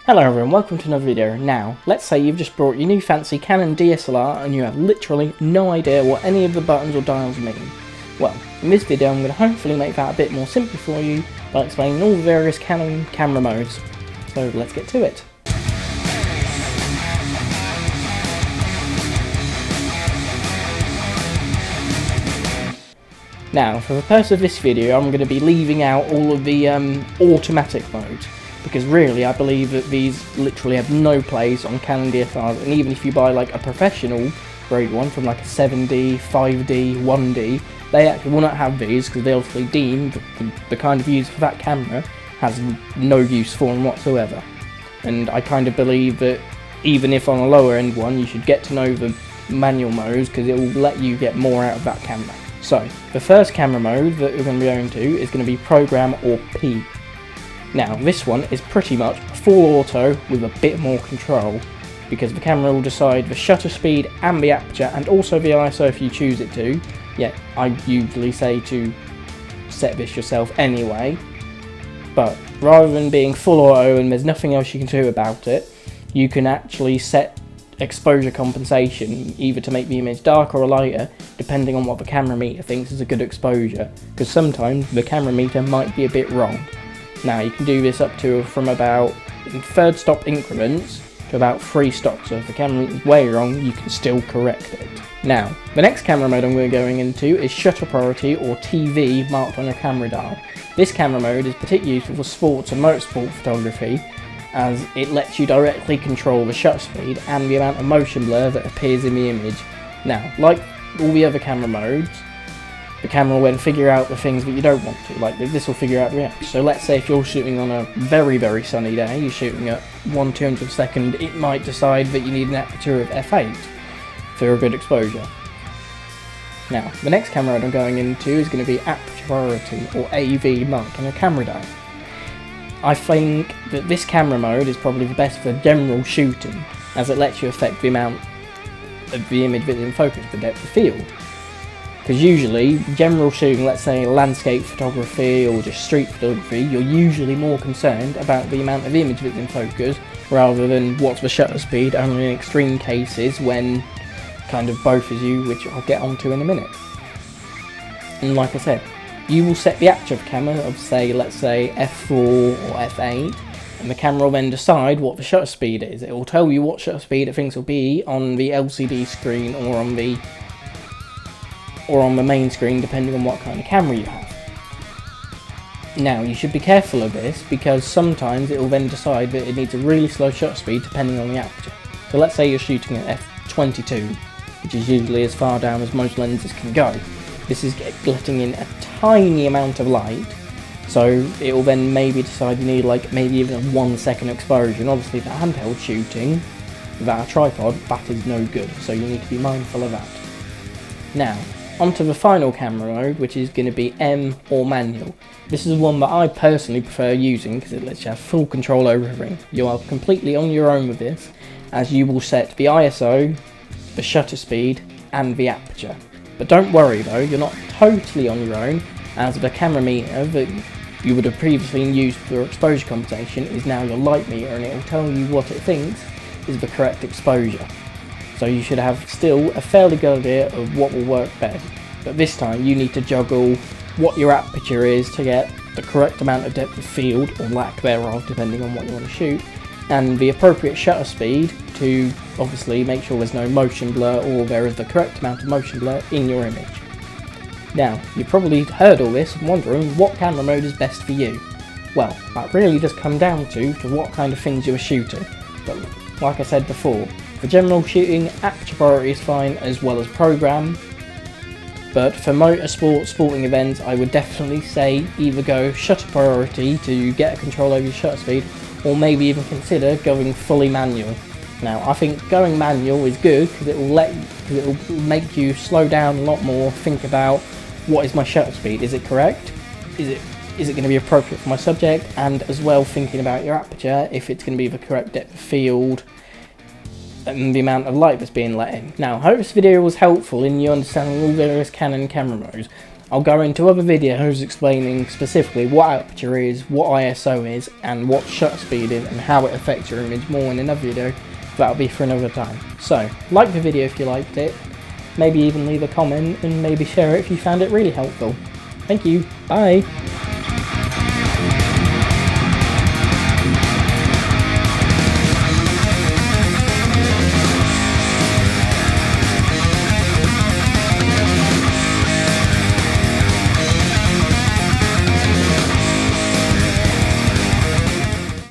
Hello everyone, welcome to another video. Now, let's say you've just brought your new fancy Canon DSLR and you have literally no idea what any of the buttons or dials mean. Well, in this video I'm going to hopefully make that a bit more simple for you by explaining all the various Canon camera modes. So let's get to it. Now, for the purpose of this video I'm going to be leaving out all of the automatic modes, because really I believe that these literally have no place on Canon DSLRs, and even if you buy like a professional grade one from like a 7D, 5D, 1D, they actually will not have these because they obviously deem the kind of use for that camera has no use for them whatsoever. And I kind of believe that even if on a lower end one you should get to know the manual modes because it will let you get more out of that camera. So the first camera mode that we're going to be going to is going to be Program or P. Now this one is pretty much full auto with a bit more control, because the camera will decide the shutter speed and the aperture and also the ISO if you choose it to. Yeah, I usually say to set this yourself anyway, but rather than being full auto and there's nothing else you can do about it, you can actually set exposure compensation either to make the image darker or lighter depending on what the camera meter thinks is a good exposure, because sometimes the camera meter might be a bit wrong. Now you can do this up to from about in third stop increments to about 3 stops, so if the camera is way wrong you can still correct it. Now the next camera mode I'm going into is Shutter Priority or TV marked on your camera dial. This camera mode is particularly useful for sports and motorsport photography, as it lets you directly control the shutter speed and the amount of motion blur that appears in the image. Now, like all the other camera modes, the camera will then figure out the things that you don't want to, like this will figure out the reaction. So let's say if you're shooting on a very sunny day, you're shooting at 1/200th of a second, it might decide that you need an aperture of f8 for a good exposure. Now, the next camera mode I'm going into is going to be Aperture Priority or AV marked on a camera dial. I think that this camera mode is probably the best for general shooting, as it lets you affect the amount of the image that's in focus, the depth of field. Because usually, general shooting, let's say landscape photography or just street photography, you're usually more concerned about the amount of image that's in focus rather than what's the shutter speed, only in extreme cases when kind of both is you, which I'll get onto in a minute. And like I said, you will set the aperture of the camera of say, let's say f4 or f8, and the camera will then decide what the shutter speed is. It will tell you what shutter speed it thinks will be on the LCD screen or on the main screen, depending on what kind of camera you have. Now you should be careful of this, because sometimes it will then decide that it needs a really slow shutter speed depending on the aperture. So let's say you're shooting at f22, which is usually as far down as most lenses can go. This is letting in a tiny amount of light, so it will then maybe decide you need like maybe even a 1 second exposure, and obviously for handheld shooting without a tripod that is no good, so you need to be mindful of that. Now onto the final camera mode, which is going to be M or manual. This is one that I personally prefer using because it lets you have full control over everything. You are completely on your own with this, as you will set the ISO, the shutter speed and the aperture. But don't worry though, you're not totally on your own, as the camera meter that you would have previously used for exposure compensation is now your light meter, and it will tell you what it thinks is the correct exposure. So you should have still a fairly good idea of what will work best. But this time you need to juggle what your aperture is to get the correct amount of depth of field, or lack thereof depending on what you want to shoot, and the appropriate shutter speed to obviously make sure there's no motion blur or there is the correct amount of motion blur in your image. Now, you've probably heard all this and wondering what camera mode is best for you. Well, that really does come down to what kind of things you're shooting. But like I said before, for general shooting, Aperture Priority is fine, as well as Program. But for motorsport, sporting events, I would definitely say either go Shutter Priority to get a control over your shutter speed, or maybe even consider going fully manual. Now, I think going manual is good because it will make you slow down a lot more, think about what is my shutter speed, is it correct? Is it going to be appropriate for my subject? And as well thinking about your aperture, if it's going to be the correct depth of field and the amount of light that's being let in. Now, I hope this video was helpful in you understanding all various Canon camera modes. I'll go into other videos explaining specifically what aperture is, what ISO is, and what shutter speed is, and how it affects your image more in another video. That'll be for another time. So, like the video if you liked it, maybe even leave a comment, and maybe share it if you found it really helpful. Thank you, bye!